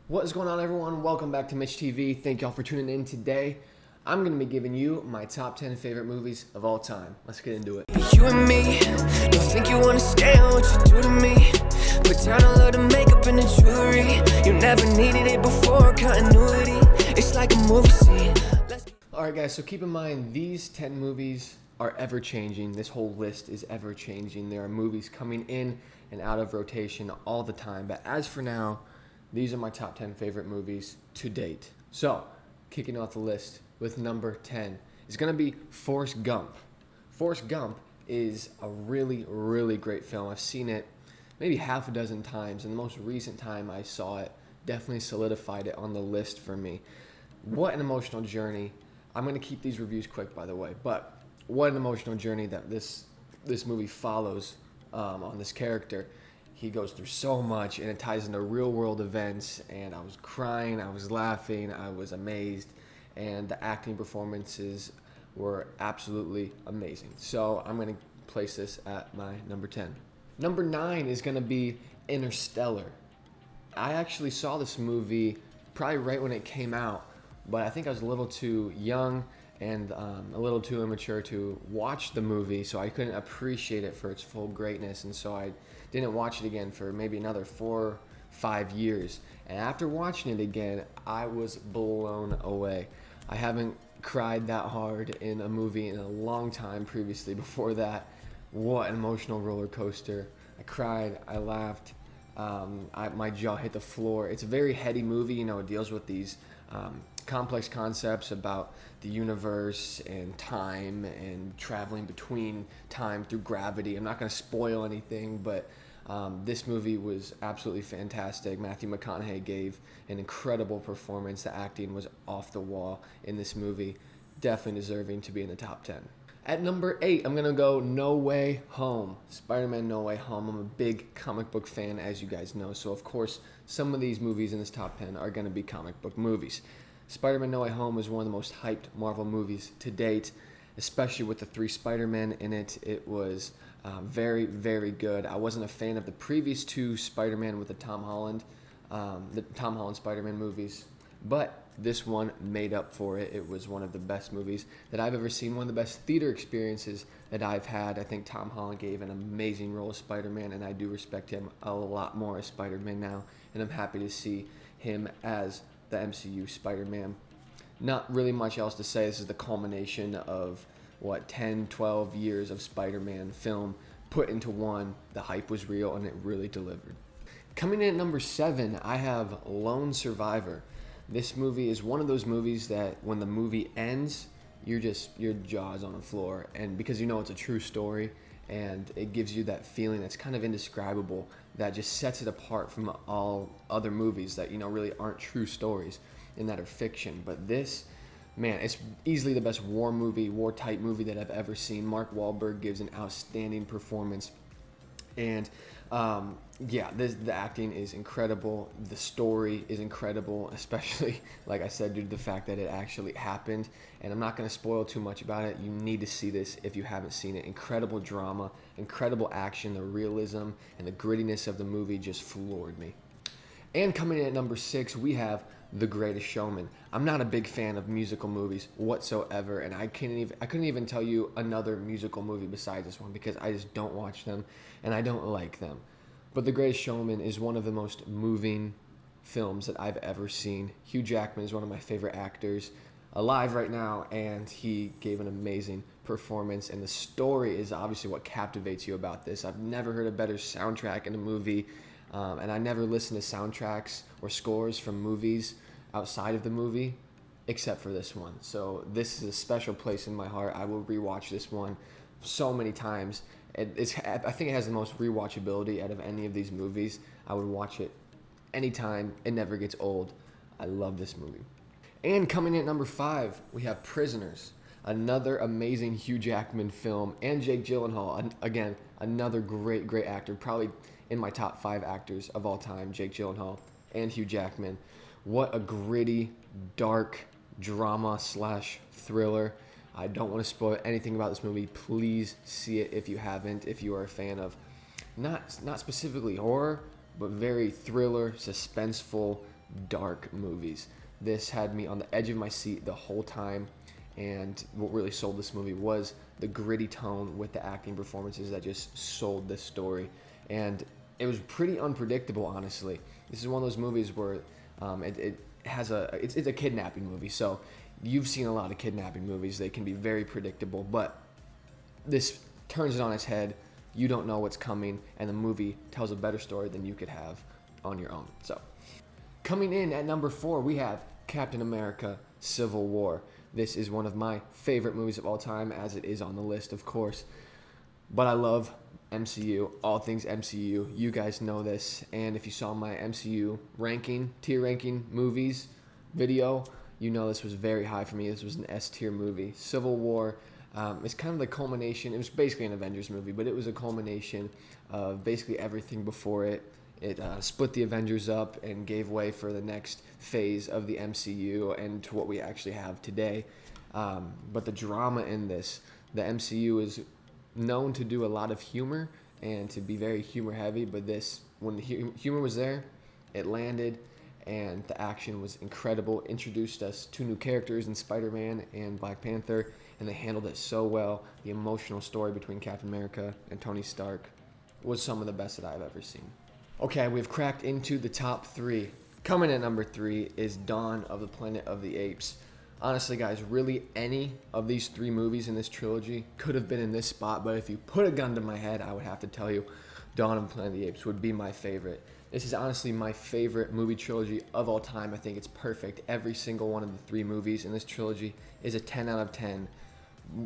What is going on, everyone? Welcome back to Mitch TV. Thank y'all for tuning in today. I'm going to be giving you my top 10 favorite movies of all time. Let's get into it. You and me, don't think you understand what you do to me. Put down all of the makeup and the jewelry. You never needed it before, continuity. It's like a movie scene. Alright guys, so keep in mind these 10 movies are ever changing. This whole list is ever changing. There are movies coming in and out of rotation all the time. But as for now, these are my top 10 favorite movies to date. So, kicking off the list with number 10 is going to be Forrest Gump. Forrest Gump is a really, really great film. I've seen it maybe half a dozen times, and the most recent time I saw it definitely solidified it on the list for me. What an emotional journey. I'm going to keep these reviews quick, by the way, but what an emotional journey that this movie follows on this character. He goes through so much, and it ties into real world events, and I was crying, I was laughing, I was amazed, and the acting performances were absolutely amazing. So I'm going to place this at my number 10. Number 9 is going to be Interstellar. I actually saw this movie probably right when it came out, but I think I was a little too young and a little too immature to watch the movie, so I couldn't appreciate it for its full greatness, and so I didn't watch it again for maybe another 4-5 years. And after watching it again, I was blown away. I haven't cried that hard in a movie in a long time previously. Before that, what an emotional roller coaster. I cried, I laughed, my jaw hit the floor. It's a very heady movie. It deals with these complex concepts about the universe and time and traveling between time through gravity. I'm not going to spoil anything, but this movie was absolutely fantastic. Matthew McConaughey gave an incredible performance. The acting was off the wall in this movie. Definitely deserving to be in the top 10. At number 8, I'm going to go No Way Home. Spider-Man No Way Home. I'm a big comic book fan, as you guys know. So, of course, some of these movies in this top 10 are going to be comic book movies. Spider-Man No Way Home is one of the most hyped Marvel movies to date, especially with the 3 Spider-Men in it. It was very, very good. I wasn't a fan of the previous 2 Spider-Man with the Tom Holland Spider-Man movies, but this one made up for it. It was one of the best movies that I've ever seen, one of the best theater experiences that I've had. I think Tom Holland gave an amazing role as Spider-Man, and I do respect him a lot more as Spider-Man now, and I'm happy to see him as the MCU Spider-Man. Not really much else to say. This is the culmination of 10, 12 years of Spider-Man film put into one. The hype was real, and it really delivered. Coming in at number 7, I have Lone Survivor. This movie is one of those movies that when the movie ends, your jaw's on the floor, and because it's a true story, and it gives you that feeling that's kind of indescribable that just sets it apart from all other movies that really aren't true stories and that are fiction. But this, man, it's easily the best war type movie that I've ever seen. Mark Wahlberg gives an outstanding performance, and the acting is incredible. The story is incredible, especially, like I said, due to the fact that it actually happened. And I'm not going to spoil too much about it. You need to see this if you haven't seen it. Incredible drama, incredible action, the realism and the grittiness of the movie just floored me. And coming in at number 6, we have The Greatest Showman. I'm not a big fan of musical movies whatsoever, and I couldn't even tell you another musical movie besides this one because I just don't watch them and I don't like them. But The Greatest Showman is one of the most moving films that I've ever seen. Hugh Jackman is one of my favorite actors alive right now, and he gave an amazing performance, and the story is obviously what captivates you about this. I've never heard a better soundtrack in a movie, and I never listen to soundtracks or scores from movies outside of the movie except for this one. So this is a special place in my heart. I will rewatch this one so many times. I think it has the most rewatchability out of any of these movies. I would watch it anytime. It never gets old. I love this movie. And coming in at number 5, we have Prisoners. Another amazing Hugh Jackman film, and Jake Gyllenhaal, again, another great, great actor. Probably in my top 5 actors of all time, Jake Gyllenhaal and Hugh Jackman. What a gritty, dark drama / thriller. I don't want to spoil anything about this movie. Please see it if you haven't, if you are a fan of not specifically horror, but very thriller, suspenseful, dark movies. This had me on the edge of my seat the whole time, and what really sold this movie was the gritty tone with the acting performances that just sold this story. And it was pretty unpredictable, honestly. This is one of those movies where it's a kidnapping movie, so you've seen a lot of kidnapping movies. They can be very predictable, but this turns it on its head. You don't know what's coming, and the movie tells a better story than you could have on your own. So, coming in at number 4, we have Captain America: Civil War. This is one of my favorite movies of all time, as it is on the list, of course. But I love MCU, all things MCU. You guys know this, and if you saw my MCU tier ranking movies video, you know this was very high for me. This was an S tier movie. Civil War. It's kind of the culmination. It was basically an Avengers movie, but it was a culmination of basically everything before it. It split the Avengers up and gave way for the next phase of the MCU and to what we actually have today. But the drama in this, the MCU is known to do a lot of humor and to be very humor heavy, but this, when the humor was there, it landed, and the action was incredible. Introduced us 2 new characters in Spider-Man and Black Panther, and they handled it so well. The emotional story between Captain America and Tony Stark was some of the best that I've ever seen. Okay, we've cracked into the top 3. Coming at number 3 is Dawn of the Planet of the Apes. Honestly, guys, really any of these 3 movies in this trilogy could have been in this spot, but if you put a gun to my head, I would have to tell you Dawn of the Planet of the Apes would be my favorite. This is honestly my favorite movie trilogy of all time. I think it's perfect. Every single one of the 3 movies in this trilogy is a 10 out of 10.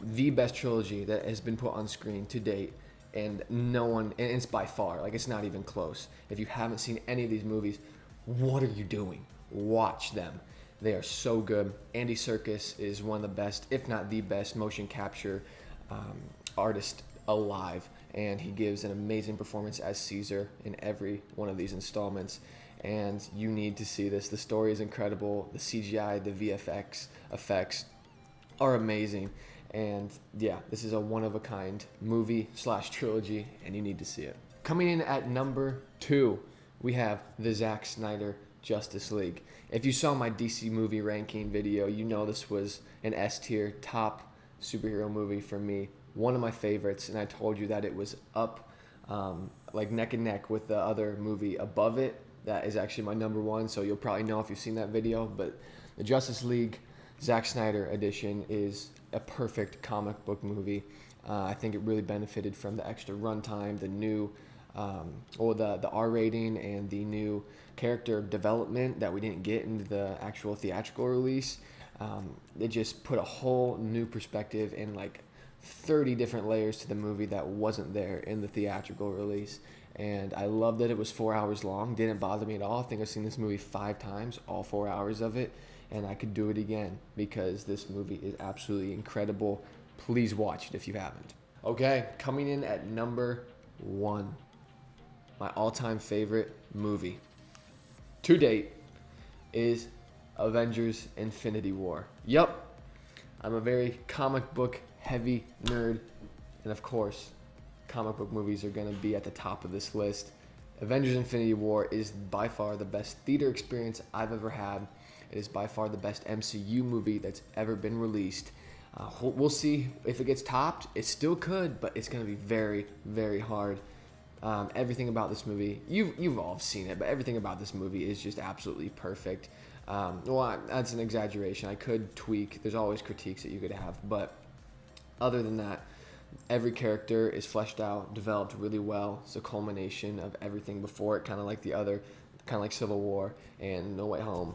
The best trilogy that has been put on screen to date, and it's by far, like, it's not even close. If you haven't seen any of these movies, what are you doing? Watch them. They are so good. Andy Serkis is one of the best, if not the best, motion capture artist alive, and he gives an amazing performance as Caesar in every one of these installments, and you need to see this. The story is incredible. The CGI, the VFX effects are amazing, and yeah, this is a one-of-a-kind movie/trilogy, and you need to see it. Coming in at number 2, we have the Zack Snyder Justice League. If you saw my DC movie ranking video, you know this was an S tier top superhero movie for me. One of my favorites, and I told you that it was up like neck and neck with the other movie above it. That is actually my number 1, so you'll probably know if you've seen that video. But the Justice League Zack Snyder edition is a perfect comic book movie. I think it really benefited from the extra runtime, the new the R rating, and the new character development that we didn't get in the actual theatrical release. It just put a whole new perspective and like 30 different layers to the movie that wasn't there in the theatrical release. And I love that it was 4 hours long. Didn't bother me at all. I think I've seen this movie 5 times, all 4 hours of it, and I could do it again because this movie is absolutely incredible. Please watch it if you haven't. Okay, coming in at number 1, my all-time favorite movie to date is Avengers: Infinity War. Yup, I'm a very comic book heavy nerd, and of course, comic book movies are going to be at the top of this list. Avengers: Infinity War is by far the best theater experience I've ever had. It is by far the best MCU movie that's ever been released. We'll see if it gets topped. It still could, but it's going to be very, very hard. Everything about this movie, you've all seen it, but everything about this movie is just absolutely perfect. That's an exaggeration. I could tweak. There's always critiques that you could have, but other than that, every character is fleshed out, developed really well. It's a culmination of everything before it, kind of like Civil War and No Way Home.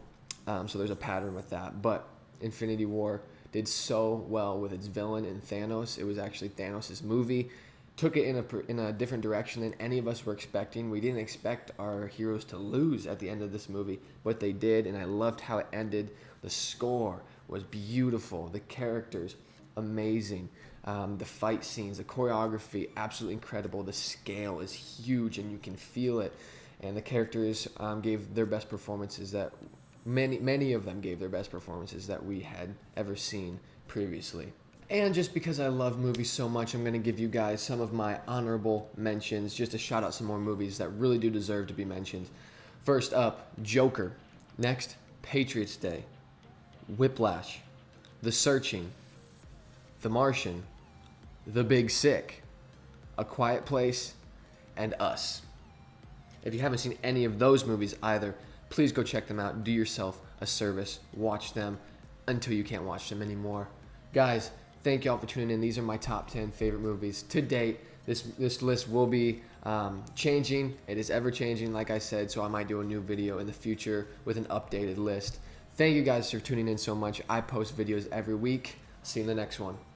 So there's a pattern with that. But Infinity War did so well with its villain in Thanos. It was actually Thanos' movie. Took it in a different direction than any of us were expecting. We didn't expect our heroes to lose at the end of this movie, but they did, and I loved how it ended. The score was beautiful. The characters, amazing. The fight scenes, the choreography, absolutely incredible. The scale is huge, and you can feel it. And the characters gave their best performances that many of them gave their best performances that we had ever seen previously. And just because I love movies so much, I'm going to give you guys some of my honorable mentions, just to shout out some more movies that really do deserve to be mentioned. First up, Joker. Next, Patriots Day, Whiplash, The Searching, The Martian, The Big Sick, A Quiet Place, and Us. If you haven't seen any of those movies either, please go check them out. Do yourself a service. Watch them until you can't watch them anymore. Guys, thank y'all for tuning in. These are my top 10 favorite movies to date. This list will be changing. It is ever changing, like I said, so I might do a new video in the future with an updated list. Thank you guys for tuning in so much. I post videos every week. See you in the next one.